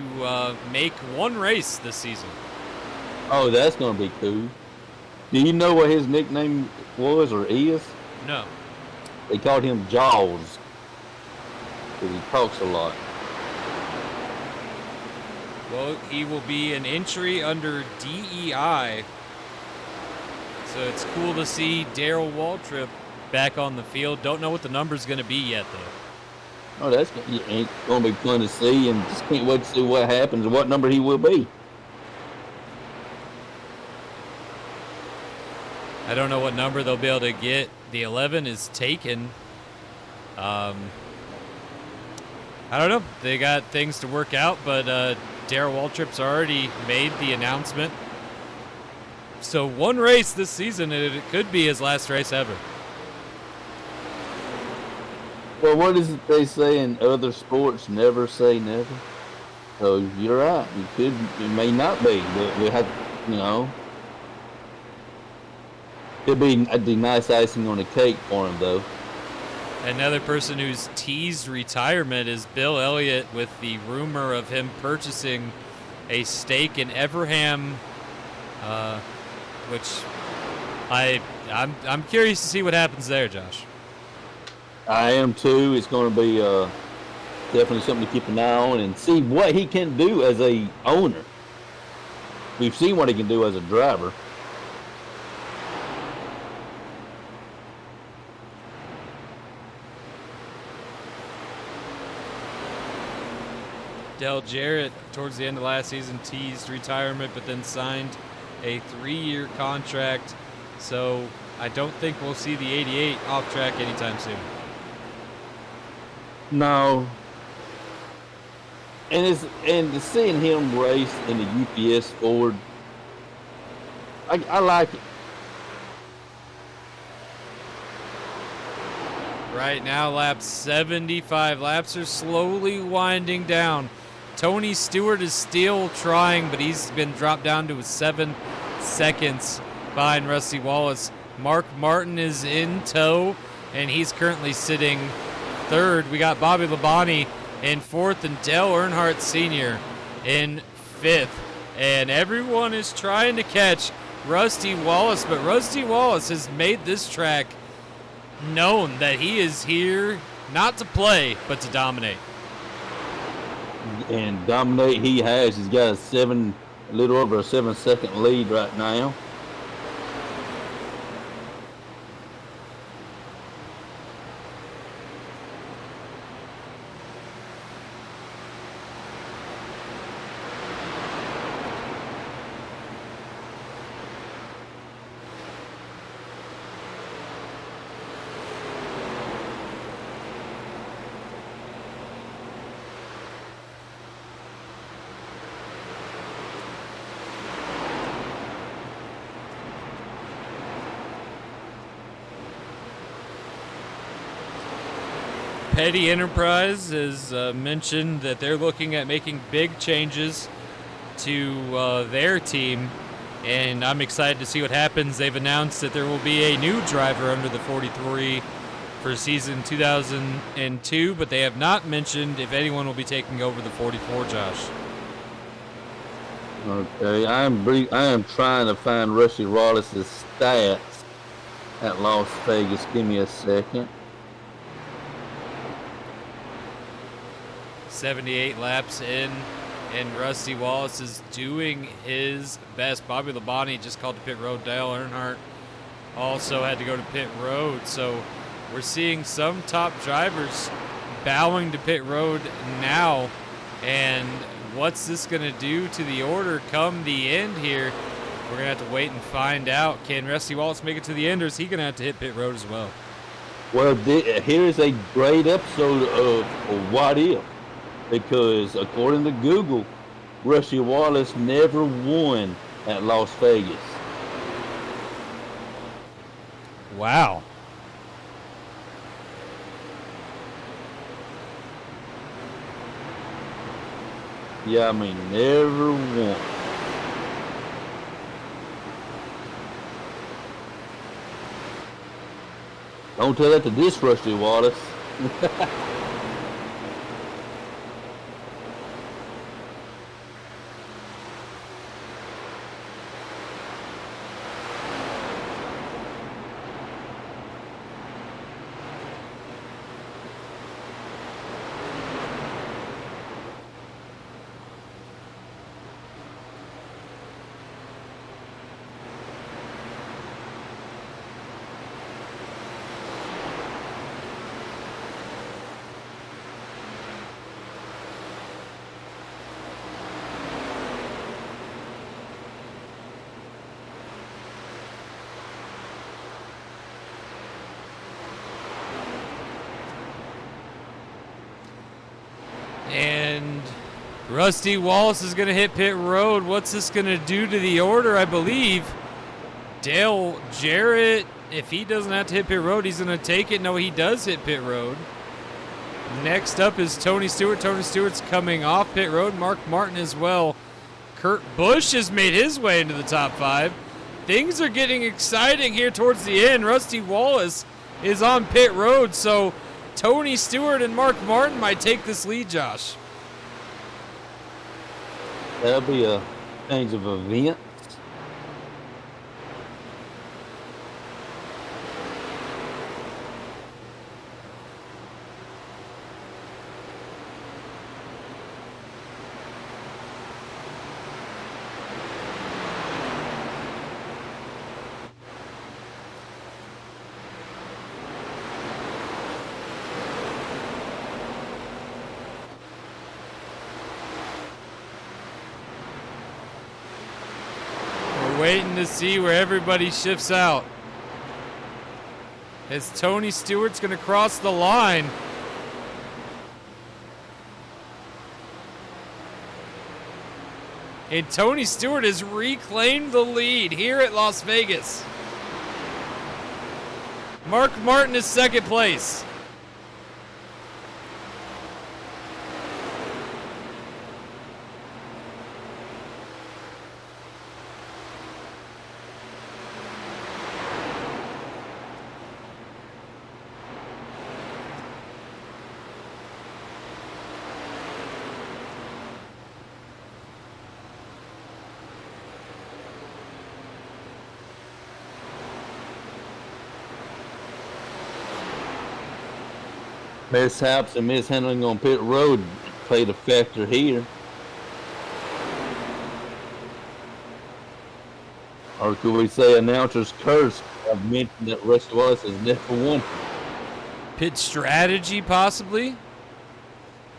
make one race this season. Oh, that's gonna be cool. Do you know what his nickname was or is? No. They called him Jaws because he talks a lot. Well, he will be an entry under DEI. So it's cool to see Darrell Waltrip back on the field. Don't know what the number's going to be yet, though. Oh, that's going to be fun to see, and just can't wait to see what happens and what number he will be. I don't know what number they'll be able to get. The 11 is taken. I don't know. They got things to work out, but Darrell Waltrip's already made the announcement. So one race this season, and it could be his last race ever. Well, what is it they say in other sports? Never say never. So you're right. It may not be, but we have, it'd be nice icing on the cake for him, though. Another person who's teased retirement is Bill Elliott, with the rumor of him purchasing a stake in Everham, which I'm curious to see what happens there, Josh. I am too. It's going to be definitely something to keep an eye on and see what he can do as a owner. We've seen what he can do as a driver. Dale Jarrett, towards the end of last season, teased retirement, but then signed a 3-year contract. So I don't think we'll see the 88 off track anytime soon. No. And seeing him race in the UPS Ford, I like it. Right now, lap 75. Laps are slowly winding down. Tony Stewart is still trying, but he's been dropped down to 7 seconds behind Rusty Wallace. Mark Martin is in tow, and he's currently sitting 3rd. We got Bobby Labonte in 4th, and Dale Earnhardt Sr. in 5th. And everyone is trying to catch Rusty Wallace, but Rusty Wallace has made this track known that he is here not to play, but to dominate. And dominate he has. He's got a little over a 7-second lead right now. Petty Enterprise has mentioned that they're looking at making big changes to their team, and I'm excited to see what happens. They've announced that there will be a new driver under the 43 for season 2002, but they have not mentioned if anyone will be taking over the 44, Josh. Okay, I am trying to find Rusty Wallace's stats at Las Vegas. Give me a second. 78 laps in, and Rusty Wallace is doing his best. Bobby Labonte just called to pit road. Dale Earnhardt also had to go to pit road. So we're seeing some top drivers bowing to pit road now. And what's this going to do to the order come the end here? We're going to have to wait and find out. Can Rusty Wallace make it to the end, or is he going to have to hit pit road as well? Well, here's a great episode of What If. Because according to Google, Rusty Wallace never won at Las Vegas. Wow. Yeah, I mean, never won. Don't tell that to this Rusty Wallace. And Rusty Wallace is going to hit pit road. What's this going to do to the order? I believe Dale Jarrett, if he doesn't have to hit pit road, he's going to take it. No, he does hit pit road. Next up is Tony Stewart. Tony Stewart's coming off pit road. Mark Martin as well. Kurt Busch has made his way into the top 5. Things are getting exciting here towards the end. Rusty Wallace is on pit road, so Tony Stewart and Mark Martin might take this lead, Josh. That'll be a change of event. Waiting to see where everybody shifts out. As Tony Stewart's going to cross the line. And Tony Stewart has reclaimed the lead here at Las Vegas. Mark Martin is second place. Mishaps and mishandling on pit road played a factor here. Or could we say announcer's curse? I've mentioned that Rusty Wallace has never won. Pit strategy, possibly.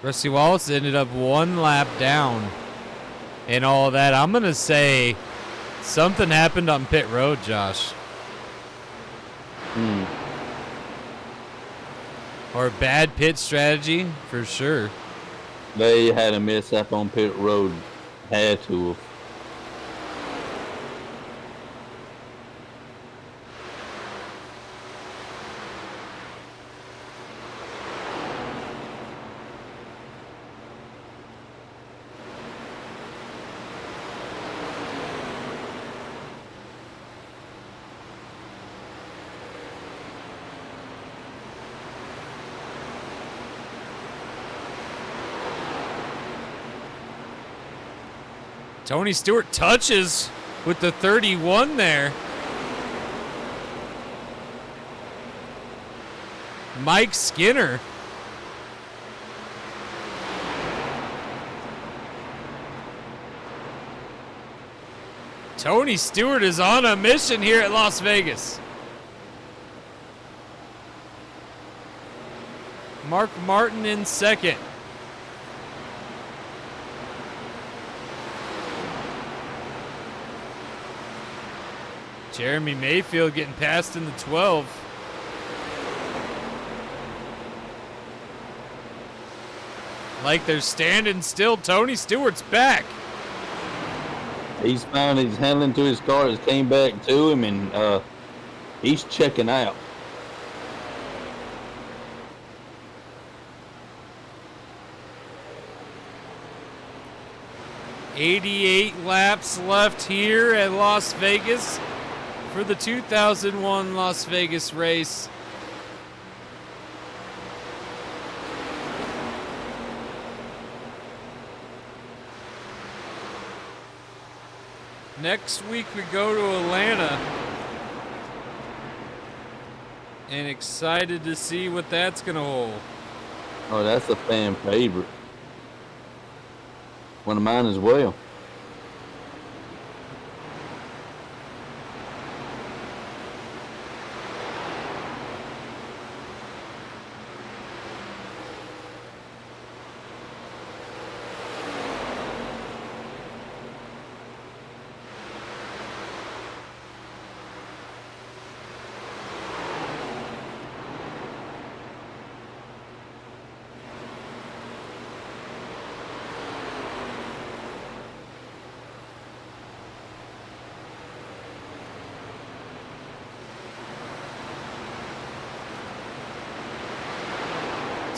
Rusty Wallace ended up one lap down and all of that. I'm going to say something happened on pit road, Josh. Or bad pit strategy, for sure. They had a mishap on pit road. Had to have. Tony Stewart touches with the 31 there. Mike Skinner. Tony Stewart is on a mission here at Las Vegas. Mark Martin in second. Jeremy Mayfield getting passed in the 12. Like they're standing still. Tony Stewart's back. He's found his handling to his car has came back to him, and he's checking out. $88 laps left here at Las Vegas for the 2001 Las Vegas race. Next week we go to Atlanta. And excited to see what that's going to hold. Oh, that's a fan favorite. One of mine as well.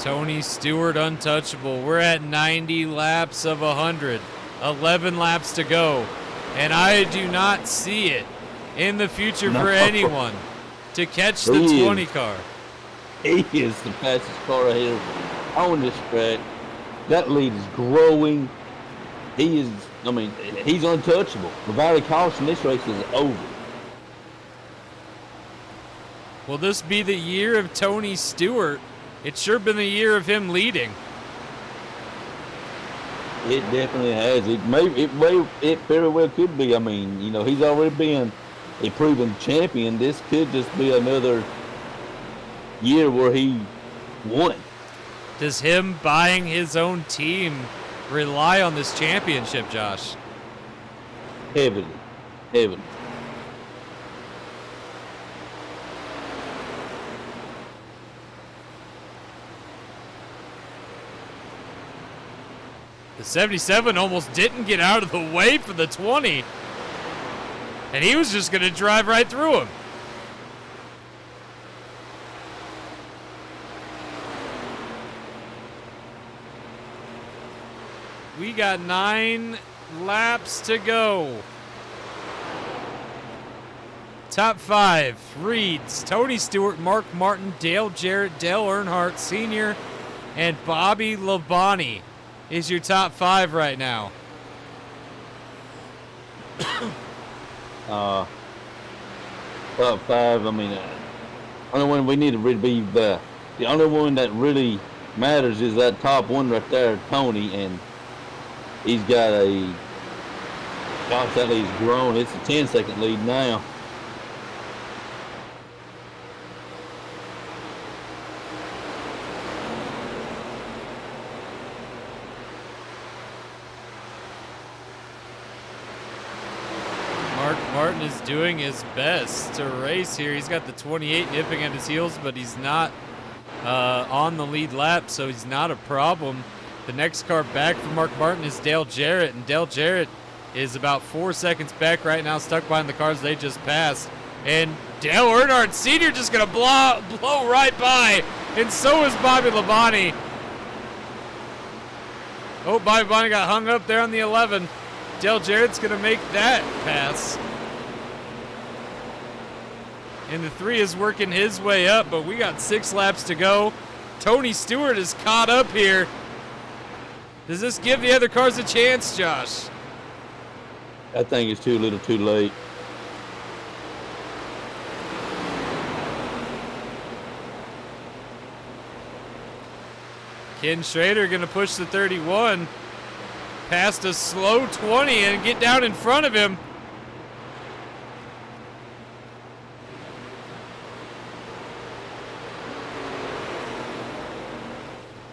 Tony Stewart untouchable. We're at 90 laps of 100. 11 laps to go. And I do not see it in the future for anyone to catch the 20 car. He is the fastest car ahead on this track. That lead is growing. He's untouchable. Without a caution, this race is over. Will this be the year of Tony Stewart? It's sure been the year of him leading. It definitely has. It very well could be. I mean, he's already been a proven champion. This could just be another year where he won. Does him buying his own team rely on this championship, Josh? Heavily. The 77 almost didn't get out of the way for the 20. And he was just going to drive right through him. We got 9 laps to go. Top 5 reads Tony Stewart, Mark Martin, Dale Jarrett, Dale Earnhardt Sr., and Bobby Labonte is your top 5 right now. Top 5, only one we need to really be the only one that really matters is that top one right there, Tony, and he's got that lead's grown. It's a 10-second lead now. Martin is doing his best to race here. He's got the 28 nipping at his heels, but he's not on the lead lap, so he's not a problem. The next car back from Mark Martin is Dale Jarrett, and Dale Jarrett is about 4 seconds back right now, stuck behind the cars they just passed. And Dale Earnhardt Sr. just going to blow right by, and so is Bobby Labonte. Oh, Bobby Labonte got hung up there on the 11. Dale Jarrett's going to make that pass. And the 3 is working his way up, but we got 6 laps to go. Tony Stewart is caught up here. Does this give the other cars a chance, Josh? I think it's too little too late. Ken Schrader going to push the 31 past a slow 20 and get down in front of him.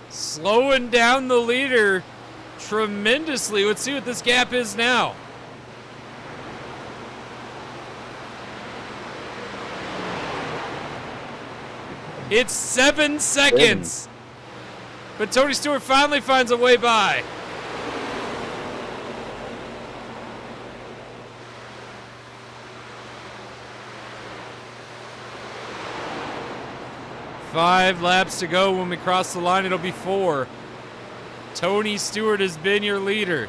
Slowing down the leader tremendously. Let's see what this gap is now. It's 7 seconds. But Tony Stewart finally finds a way by. Five laps to go. When we cross the line, it'll be 4. Tony Stewart has been your leader.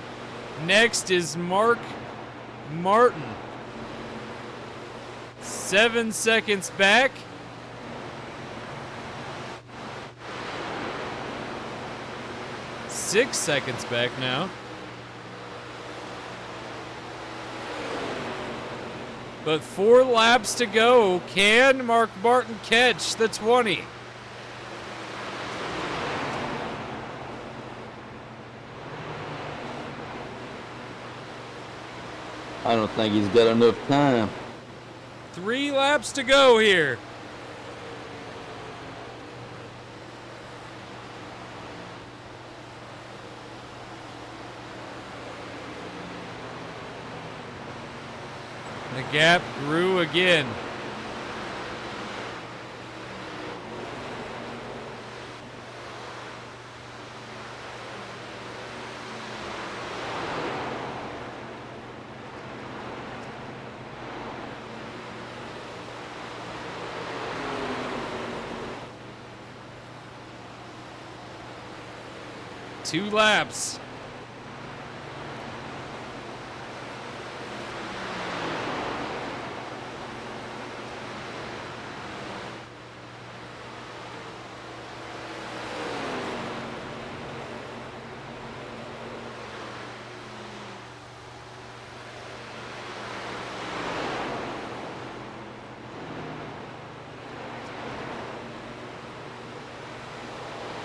Next is Mark Martin. 7 seconds back. Six seconds back now. But 4 laps to go. Can Mark Martin catch the 20? I don't think he's got enough time. 3 laps to go here. The gap grew again. Two laps.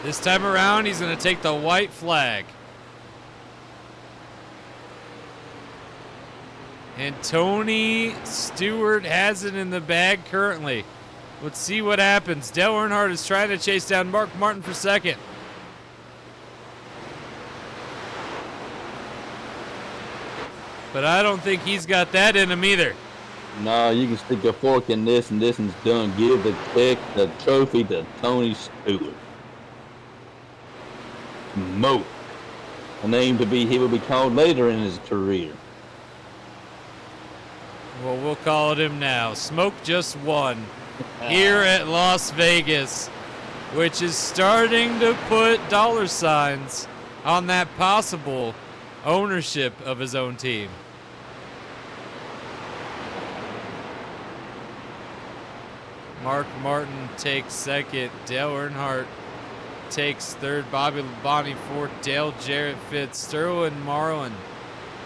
This time around, he's going to take the white flag. And Tony Stewart has it in the bag currently. Let's see what happens. Dale Earnhardt is trying to chase down Mark Martin for second. But I don't think he's got that in him either. No, you can stick a fork in this and this one's done. Give the trophy to Tony Stewart. Mo. A name he will be called later in his career. Well, we'll call it him now. Smoke just won here at Las Vegas, which is starting to put dollar signs on that possible ownership of his own team. Mark Martin takes second. Dale Earnhardt takes third. Bobby Labonte fourth. Dale Jarrett fifth. Sterling Marlin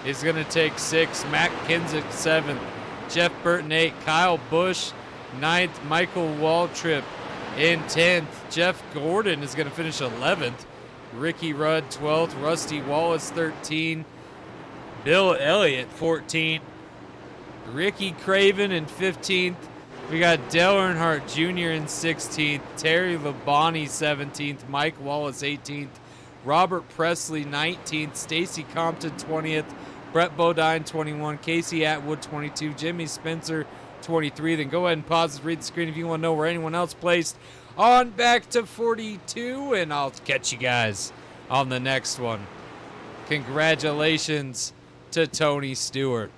is going to take sixth. Matt Kenseth seventh. Jeff Burton eighth. Kyle Busch ninth. Michael Waltrip in 10th. Jeff Gordon is going to finish 11th. Ricky Rudd 12th. Rusty Wallace 13. Bill Elliott 14th. Ricky Craven in 15th. We got Dale Earnhardt Jr. in 16th, Terry Labonte 17th, Mike Wallace 18th, Robert Presley 19th, Stacy Compton 20th, Brett Bodine 21, Casey Atwood 22, Jimmy Spencer 23. Then go ahead and pause and read the screen if you want to know where anyone else placed. On back to 42, and I'll catch you guys on the next one. Congratulations to Tony Stewart.